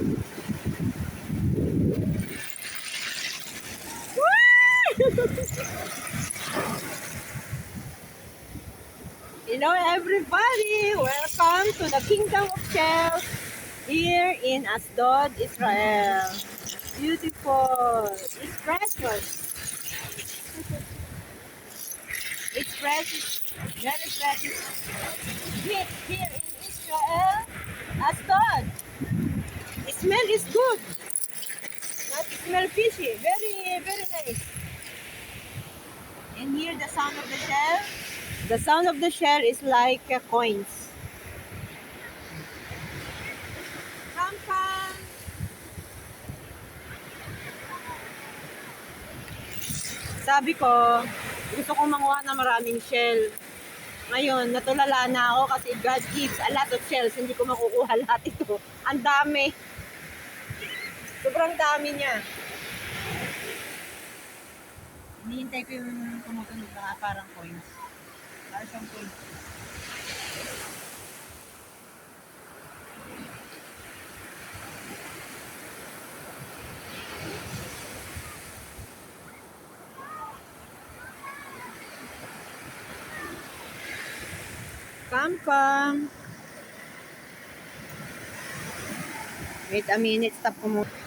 Hello everybody! Welcome to the Kingdom of Shells here in Asdod, Israel. Beautiful! It's precious. It's precious. Very precious. Beach here in Israel, Asdod. The smell is good. Not smell fishy. Very, very nice. And here the sound of the shell. The sound of the shell is like coins. Come, come. Sabi ko, gusto kong manguha ng maraming shell. Ngayon, natulala na ako kasi God gives a lot of shells. Hindi ko makukuha lahat ito. Ang dami. Sobrang dami niya. Hinihintay ko yung tumutunog na parang coins. Parang siyang coins. Come, come. Wait a minute, stop ko muna.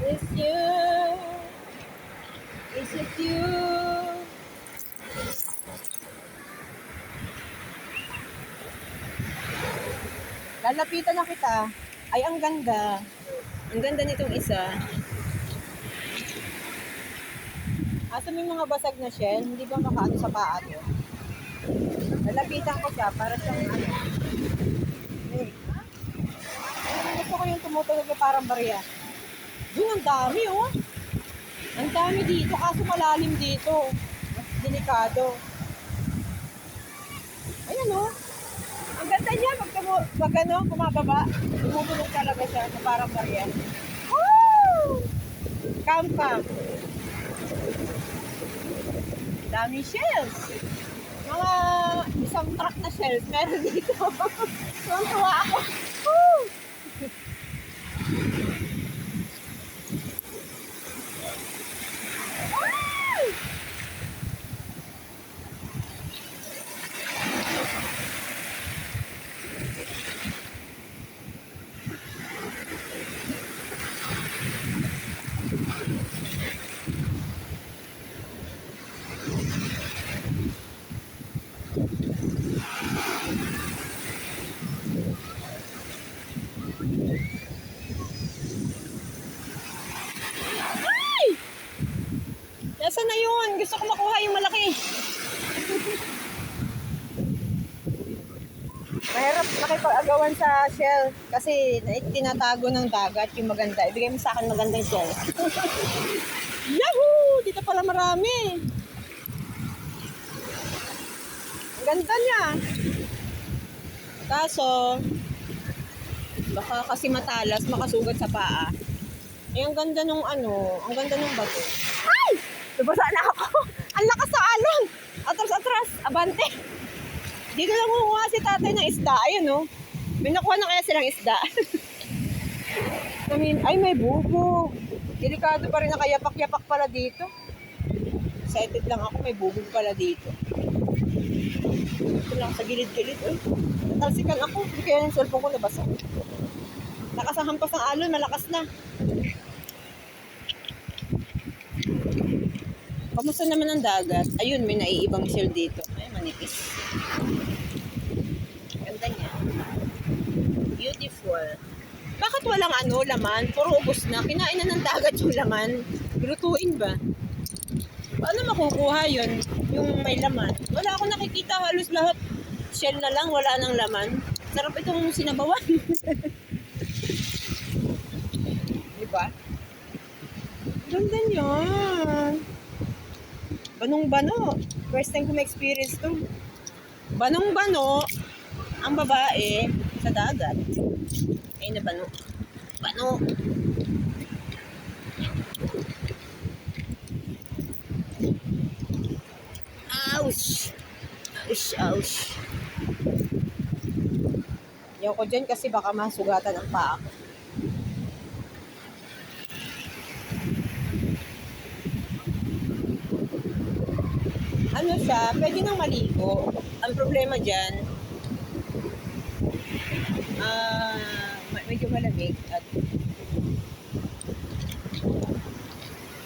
It's you. Is it you? Lalapitan na kita. Ay, ang ganda. Ang ganda nitong isa. Asa may mga basag na shell, hindi ba makaano sa paa to? Lalapitan ko siya para siyang ano. Hey. Gusto ko yung tumutunog na parang barya. Doon, ang dami oh. Ang dami dito, kaso malalim dito. Mas delikado. Ayan oh. Ang ganda niya, pag ano, kumababa, tumutunog talaga siya sa parang barya. Woo! Come, come. Dami shells. Mga isang truck na shells meron dito. Tuwang-tuwa ako. Woo! Nasaan na yun? Gusto ko makuha yung malaki. Mahirap nakipag-agawan sa shell kasi tinatago ng dagat yung maganda. Ibigay mo sa akin magandang shell. Yahoo! Dito pala marami. Ang ganda niya. Kaso, baka kasi matalas, makasugat sa paa. Eh, ang ganda nung ano, ang ganda nung bato. Ay! Nabasa na ako. Ang lakas sa alon. Atras, abante. Dito lang kumuha si tatay ng isda. Ayun oh. May nakuha na kaya silang isda. Ay, may bubog. Delikado pa rin, nakayapak-yapak pala dito. Excited lang ako, may bubog pala dito. Ito lang sa gilid-gilid. Natalsikan ako. Hindi kaya yung cellphone ko nabasa. Lakas ang hampas ng alon, malakas na. Kamusta naman ang dagat? Ayun, may naiibang shell dito. Ay, manipis. Ganda niya. Beautiful. Bakit walang ano, laman? Puro ubos na. Kinain na ng dagat yung laman. Lutuin ba? Paano makukuha yun? Yung may laman. Wala akong nakikita. Halos lahat shell na lang. Wala nang laman. Sarap itong sinabawan. Diba? Ganda niya. Banong-bano. First time ko ma-experience to. Banong-bano ang babae sa dagat. Ay na bano. Bano. Ouch! Ouch, ouch. Yaw ko dyan kasi baka masugatan ang paa ko. Ano siya, pwede nang maligo. Ang problema dyan, medyo malamig at